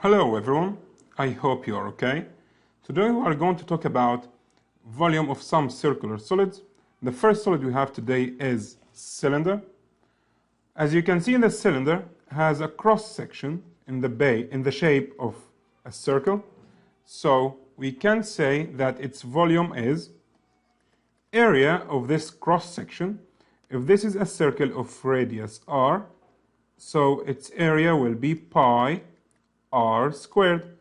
Hello everyone, I hope you are okay. Today we are going to talk about volume of some circular solids. The first solid we have today is cylinder. As you can see, the cylinder has a cross section in the shape of a circle. So we can say that its volume is area of this cross section. If this is a circle of radius r, so its area will be pi r squared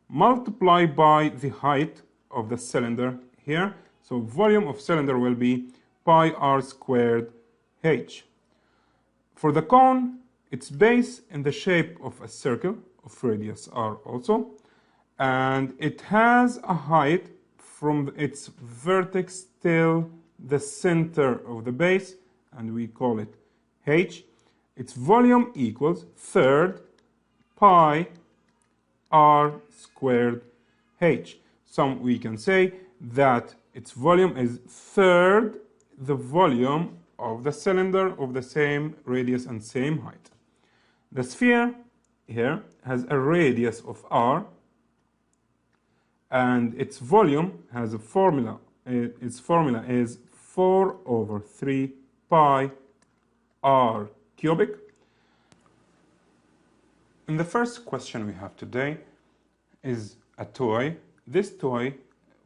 multiplied by the height of the cylinder here. So volume of cylinder will be pi r squared h. For the cone, its base in the shape of a circle of radius r also, and it has a height from its vertex till the center of the base, and we call it h. Its volume equals third pi r squared h. So we can say that its volume is third the volume of the cylinder of the same radius and same height. The sphere here has a radius of r, and its volume has a formula. Its formula is 4 over 3 pi r cubic. And the first question we have today is a toy. This toy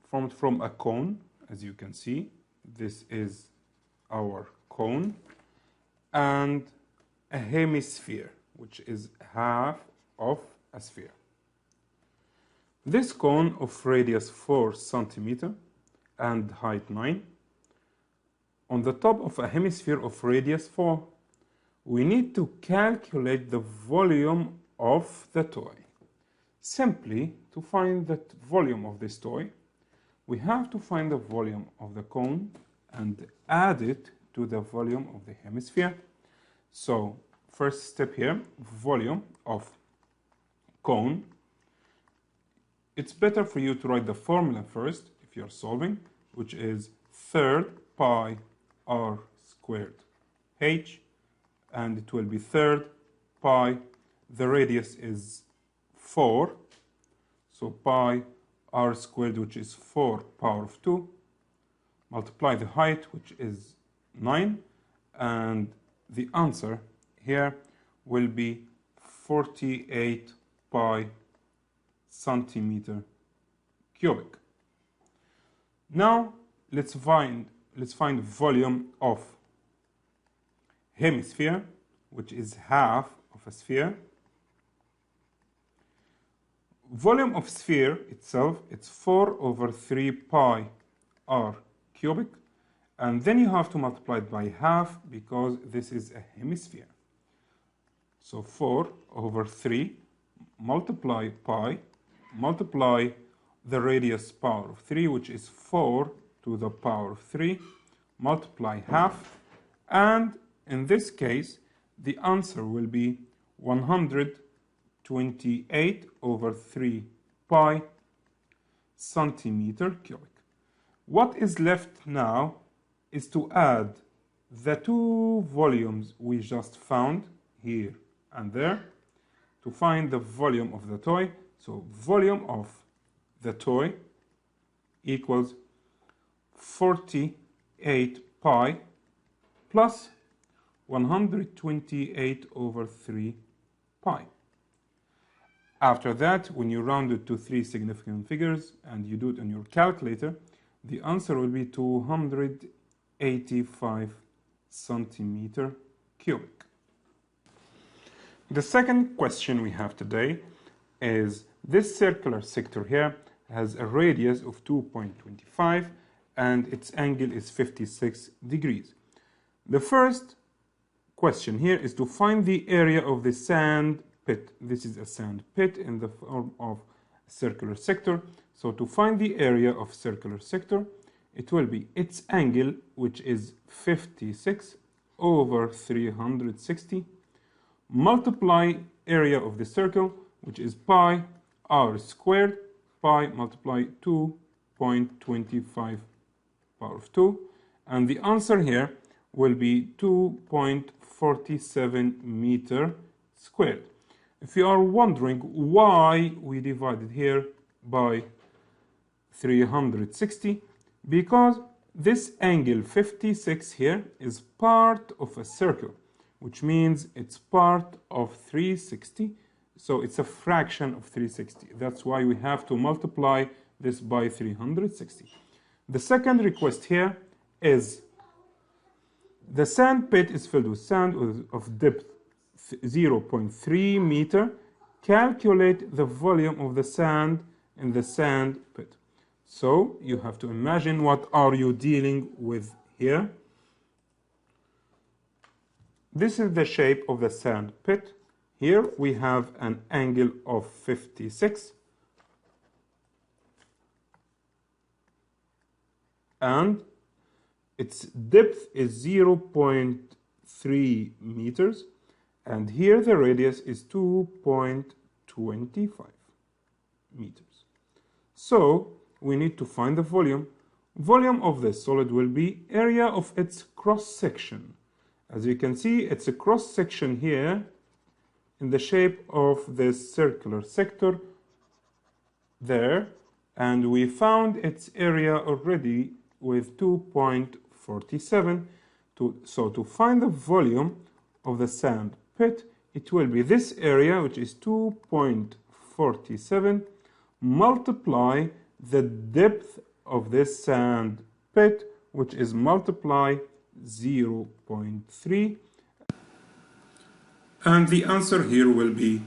formed from a cone, as you can see. This is our cone, and a hemisphere, which is half of a sphere. This cone of radius 4 centimeter and height 9. On the top of a hemisphere of radius 4, we need to calculate the volume of the toy. Simply, to find the volume of this toy, we have to find the volume of the cone and add it to the volume of the hemisphere. So, first step here, volume of cone. It's better for you to write the formula first if you're solving, which is third pi r squared h, and it will be third pi, the radius is 4, so pi r squared, which is 4 power of 2, multiply the height, which is 9, and the answer here will be 48 pi centimeter cubic. Now let's find volume of hemisphere, which is half of a sphere. Volume of sphere itself, it's 4 over 3 pi r cubic, and then you have to multiply it by half because this is a hemisphere. So 4 over 3 multiply pi, multiply the radius power of 3, which is 4 to the power of 3, multiply half, and in this case, the answer will be 128 over 3 pi centimeter cubic. What is left now is to add the two volumes we just found here and there to find the volume of the toy. So volume of the toy equals 48 pi plus 128 over 3 pi. After that, when you round it to 3 significant figures and you do it on your calculator, the answer will be 285 centimeter cubic. The second question we have today is this circular sector here has a radius of 2.25 and its angle is 56 degrees. The first question here is to find the area of the sand pit. This is a sand pit in the form of a circular sector. So to find the area of circular sector, it will be its angle, which is 56 over 360, multiply area of the circle, which is pi r squared, pi multiply 2.25 power of 2, and the answer here will be 2.47 meter squared. If you are wondering why we divided here by 360, because this angle 56 here is part of a circle, which means it's part of 360, so it's a fraction of 360. That's why we have to multiply this by 360. The second request here is the sand pit is filled with sand of depth 0.3 meter. Calculate the volume of the sand in the sand pit. So you have to imagine what are you dealing with here. This is the shape of the sand pit. Here we have an angle of 56. And its depth is 0.3 meters. And here the radius is 2.25 meters. So we need to find the volume. Volume of the solid will be area of its cross-section. As you can see, it's a cross-section here in the shape of this circular sector there. And we found its area already with 2.47. So to find the volume of the sand pit, it will be this area, which is 2.47, multiply the depth of this sand pit, which is multiply 0.3. And the answer here will be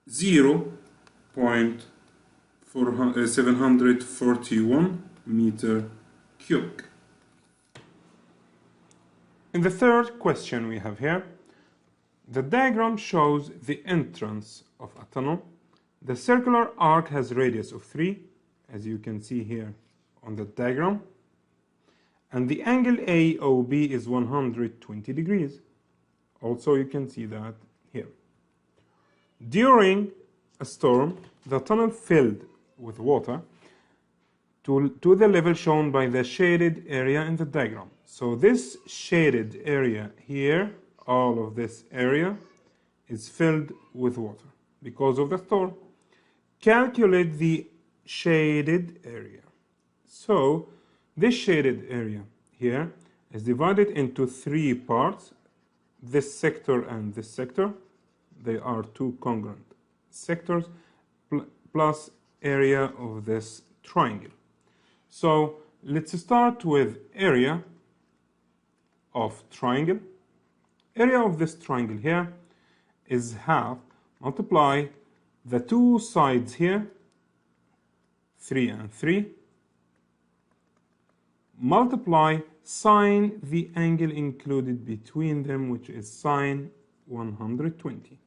0.741 meter cubic. In the third question we have here, the diagram shows the entrance of a tunnel. The circular arc has radius of 3, as you can see here on the diagram. And the angle AOB is 120 degrees. Also, you can see that here. During a storm, the tunnel filled with water to the level shown by the shaded area in the diagram. So this shaded area here, all of this area, is filled with water because of the storm. Calculate the shaded area. So this shaded area here is divided into 3 parts. This sector and this sector, they are 2 congruent sectors, plus area of this triangle. So let's start with area of triangle. Area of this triangle here is half, multiply the 2 sides here, 3 and 3, multiply sine the angle included between them, which is sine 120.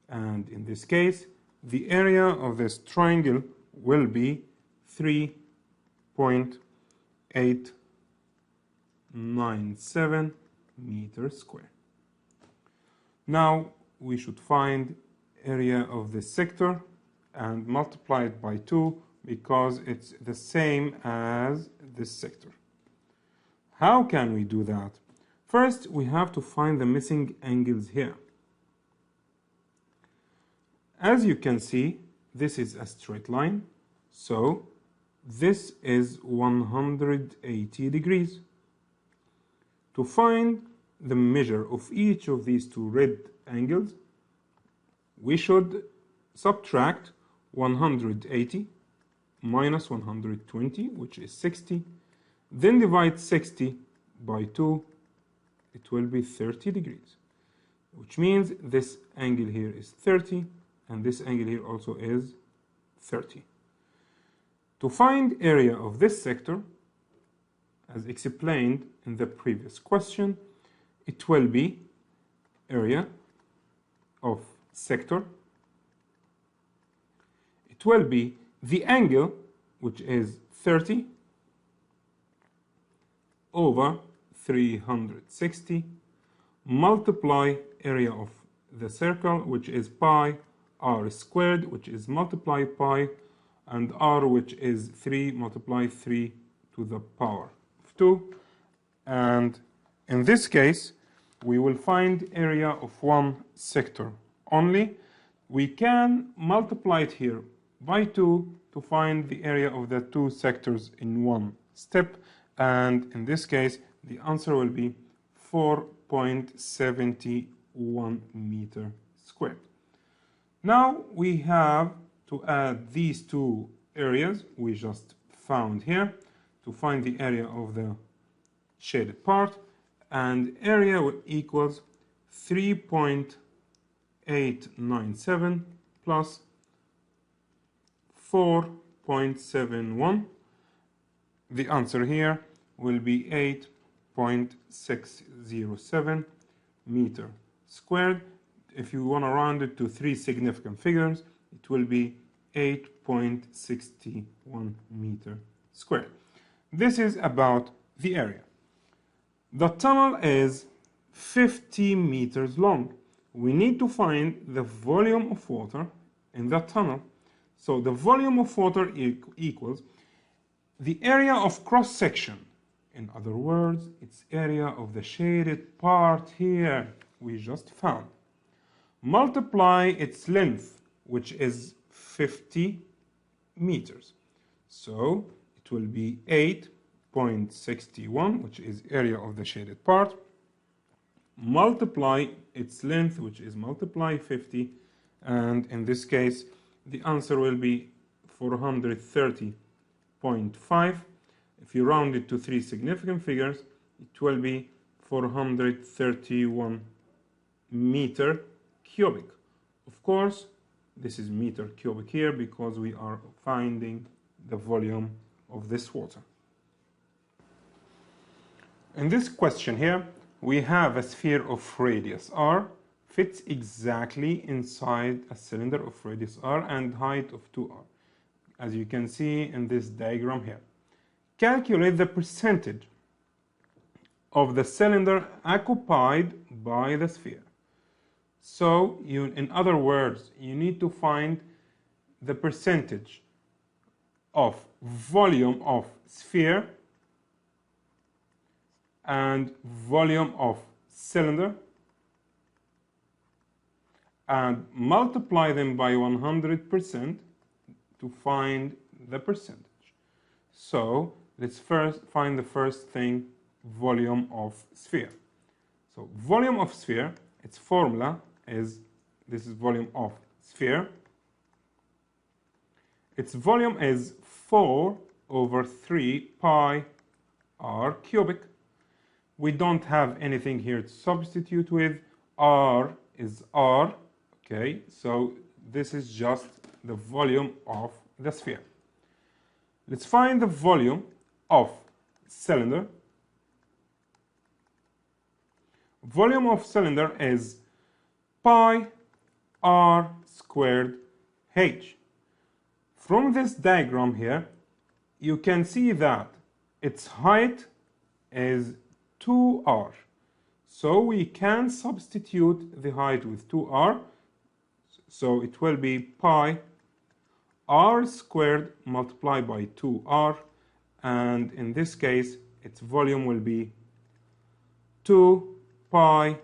And in this case, the area of this triangle will be 3.897 meters square. Now we should find area of this sector and multiply it by 2 because it's the same as this sector. How can we do that? First, we have to find the missing angles here. As you can see, this is a straight line, so this is 180 degrees. To find the measure of each of these 2 red angles, we should subtract 180 minus 120, which is 60, then divide 60 by 2, it will be 30 degrees, which means this angle here is 30, and this angle here also is 30. To find area of this sector, as explained in the previous question, it will be area of sector. It will be the angle, which is 30, over 360, multiply area of the circle, which is pi r squared, which is multiply pi, and r, which is 3 multiply 3 to the power of 2. And in this case, we will find area of one sector only. We can multiply it here by 2 to find the area of the two sectors in one step, and in this case the answer will be 4.71 meter squared. Now we have to add these two areas we just found here to find the area of the shaded part, and area equals 3.897 plus 4.71. The answer here will be 8.607 meter squared. If you want to round it to three significant figures, it will be 8.61 meter squared. This is about the area. The tunnel is 50 meters long. We need to find the volume of water in that tunnel. So the volume of water equals the area of cross section. In other words, it's area of the shaded part here we just found. Multiply its length, which is 50 meters. So it will be 8.61, which is area of the shaded part, multiply its length, which is multiply 50, and in this case the answer will be 430.5. If you round it to three significant figures, it will be 431 meter cubic. Of course, this is meter cubic here because we are finding the volume of this water. In this question here, we have a sphere of radius r fits exactly inside a cylinder of radius r and height of 2r, as you can see in this diagram here. Calculate the percentage of the cylinder occupied by the sphere. So, in other words, you need to find the percentage of volume of sphere and volume of cylinder and multiply them by 100% to find the percentage. So let's first find the first thing, volume of sphere. So volume of sphere, its formula is, this is volume of sphere. Its volume is 4/3 pi r cubic. We don't have anything here to substitute with. R is R, okay? So this is just the volume of the sphere. Let's find the volume of cylinder. Volume of cylinder is pi r squared h. From this diagram here, you can see that its height is 2r. So we can substitute the height with 2r. So it will be pi r squared multiplied by 2r. And in this case, its volume will be 2 pi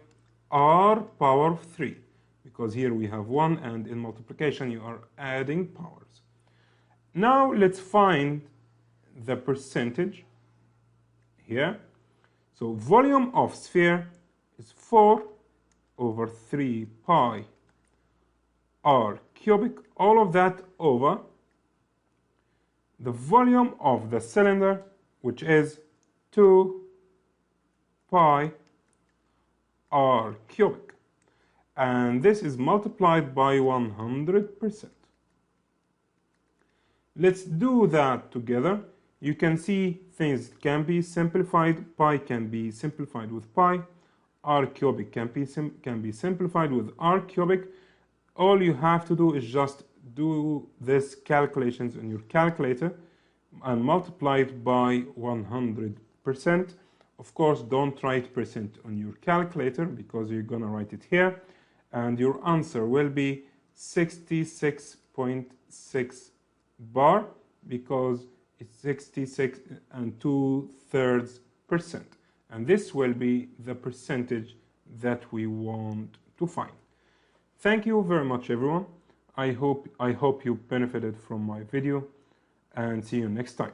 r power 3. Because here we have 1, and in multiplication you are adding powers. Now let's find the percentage here. So volume of sphere is 4/3 pi r cubic, all of that over the volume of the cylinder, which is 2 pi r cubic. And this is multiplied by 100%. Let's do that together. You can see things can be simplified. Pi can be simplified with pi. R cubic can be simplified with r cubic. All you have to do is just do this calculations on your calculator and multiply it by 100%. Of course, don't write percent on your calculator because you're gonna write it here, and your answer will be 66.6 bar, because it's 66 2/3%, and this will be the percentage that we want to find. Thank you very much, everyone. I hope you benefited from my video, and see you next time.